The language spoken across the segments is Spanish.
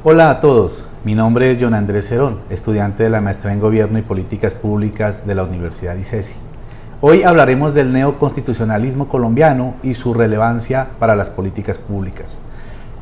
Hola a todos, mi nombre es John Andrés Cerón, estudiante de la Maestría en Gobierno y Políticas Públicas de la Universidad ICESI. Hoy hablaremos del neoconstitucionalismo colombiano y su relevancia para las políticas públicas.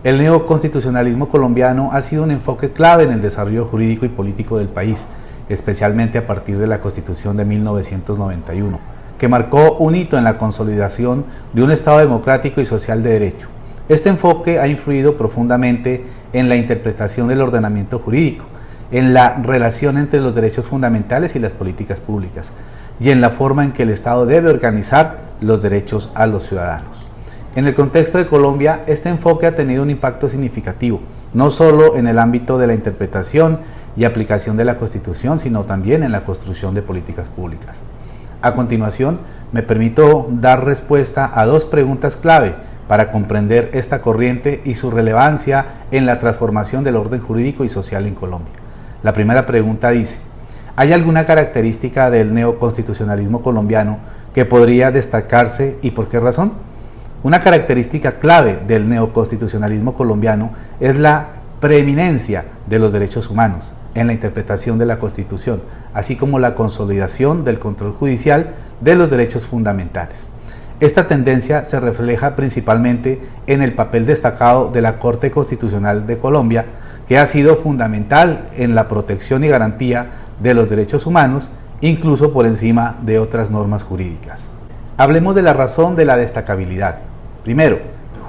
El neoconstitucionalismo colombiano ha sido un enfoque clave en el desarrollo jurídico y político del país, especialmente a partir de la Constitución de 1991, que marcó un hito en la consolidación de un Estado democrático y social de derecho. Este enfoque ha influido profundamente en la interpretación del ordenamiento jurídico, en la relación entre los derechos fundamentales y las políticas públicas, y en la forma en que el Estado debe organizar los derechos a los ciudadanos. En el contexto de Colombia, este enfoque ha tenido un impacto significativo, no solo en el ámbito de la interpretación y aplicación de la Constitución, sino también en la construcción de políticas públicas. A continuación, me permito dar respuesta a dos preguntas clave para comprender esta corriente y su relevancia en la transformación del orden jurídico y social en Colombia. La primera pregunta dice: ¿hay alguna característica del neoconstitucionalismo colombiano que podría destacarse y por qué razón? Una característica clave del neoconstitucionalismo colombiano es la preeminencia de los derechos humanos en la interpretación de la Constitución, así como la consolidación del control judicial de los derechos fundamentales. Esta tendencia se refleja principalmente en el papel destacado de la Corte Constitucional de Colombia, que ha sido fundamental en la protección y garantía de los derechos humanos, incluso por encima de otras normas jurídicas. Hablemos de la razón de la destacabilidad. Primero,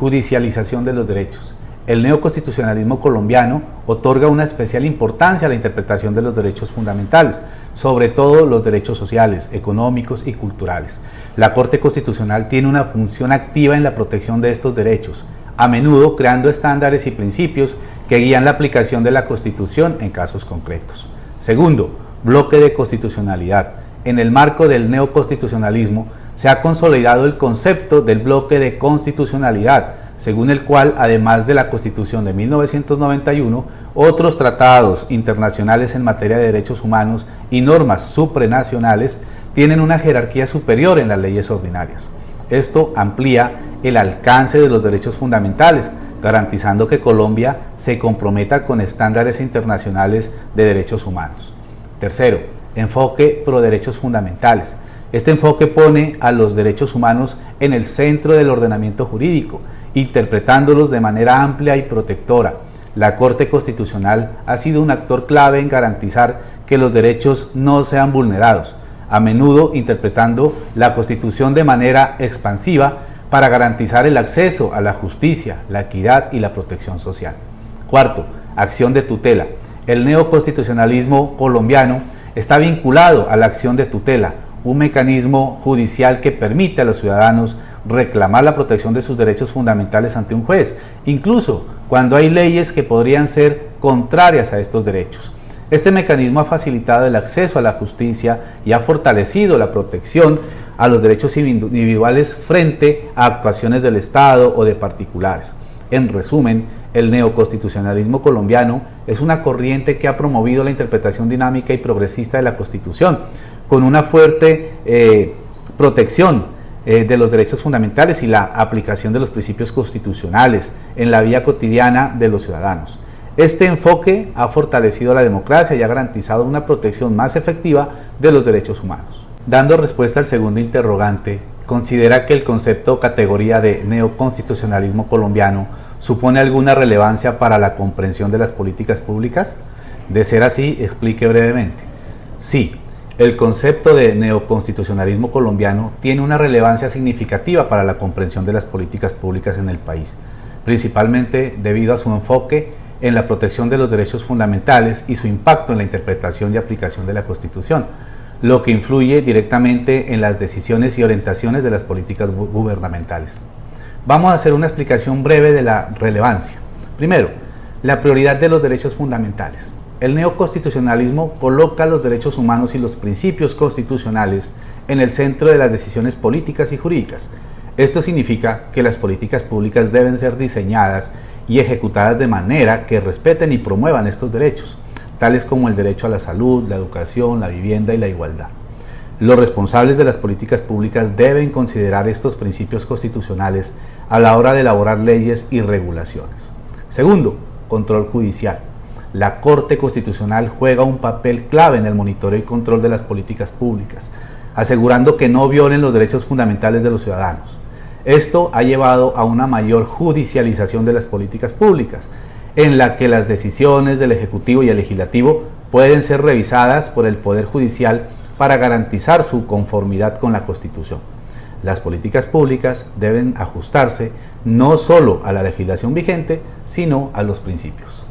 judicialización de los derechos. El neoconstitucionalismo colombiano otorga una especial importancia a la interpretación de los derechos fundamentales, sobre todo los derechos sociales, económicos y culturales. La Corte Constitucional tiene una función activa en la protección de estos derechos, a menudo creando estándares y principios que guían la aplicación de la Constitución en casos concretos. Segundo, bloque de constitucionalidad. En el marco del neoconstitucionalismo se ha consolidado el concepto del bloque de constitucionalidad, según el cual, además de la Constitución de 1991, otros tratados internacionales en materia de derechos humanos y normas supranacionales tienen una jerarquía superior en las leyes ordinarias. Esto amplía el alcance de los derechos fundamentales, garantizando que Colombia se comprometa con estándares internacionales de derechos humanos. Tercero, enfoque pro derechos fundamentales. Este enfoque pone a los derechos humanos en el centro del ordenamiento jurídico, interpretándolos de manera amplia y protectora. La Corte Constitucional ha sido un actor clave en garantizar que los derechos no sean vulnerados, a menudo interpretando la Constitución de manera expansiva para garantizar el acceso a la justicia, la equidad y la protección social. Cuarto, acción de tutela. El neoconstitucionalismo colombiano está vinculado a la acción de tutela, un mecanismo judicial que permite a los ciudadanos reclamar la protección de sus derechos fundamentales ante un juez, incluso cuando hay leyes que podrían ser contrarias a estos derechos. Este mecanismo ha facilitado el acceso a la justicia y ha fortalecido la protección a los derechos individuales frente a actuaciones del Estado o de particulares. En resumen, el neoconstitucionalismo colombiano es una corriente que ha promovido la interpretación dinámica y progresista de la Constitución, con una fuerte protección de los derechos fundamentales y la aplicación de los principios constitucionales en la vida cotidiana de los ciudadanos. Este enfoque ha fortalecido la democracia y ha garantizado una protección más efectiva de los derechos humanos. Dando respuesta al segundo interrogante, ¿considera que el concepto o categoría de neoconstitucionalismo colombiano supone alguna relevancia para la comprensión de las políticas públicas? De ser así, explique brevemente. Sí. El concepto de neoconstitucionalismo colombiano tiene una relevancia significativa para la comprensión de las políticas públicas en el país, principalmente debido a su enfoque en la protección de los derechos fundamentales y su impacto en la interpretación y aplicación de la Constitución, lo que influye directamente en las decisiones y orientaciones de las políticas gubernamentales. Vamos a hacer una explicación breve de la relevancia. Primero, la prioridad de los derechos fundamentales. El neoconstitucionalismo coloca los derechos humanos y los principios constitucionales en el centro de las decisiones políticas y jurídicas. Esto significa que las políticas públicas deben ser diseñadas y ejecutadas de manera que respeten y promuevan estos derechos, tales como el derecho a la salud, la educación, la vivienda y la igualdad. Los responsables de las políticas públicas deben considerar estos principios constitucionales a la hora de elaborar leyes y regulaciones. Segundo, control judicial. La Corte Constitucional juega un papel clave en el monitoreo y control de las políticas públicas, asegurando que no violen los derechos fundamentales de los ciudadanos. Esto ha llevado a una mayor judicialización de las políticas públicas, en la que las decisiones del Ejecutivo y el Legislativo pueden ser revisadas por el Poder Judicial para garantizar su conformidad con la Constitución. Las políticas públicas deben ajustarse no solo a la legislación vigente, sino a los principios.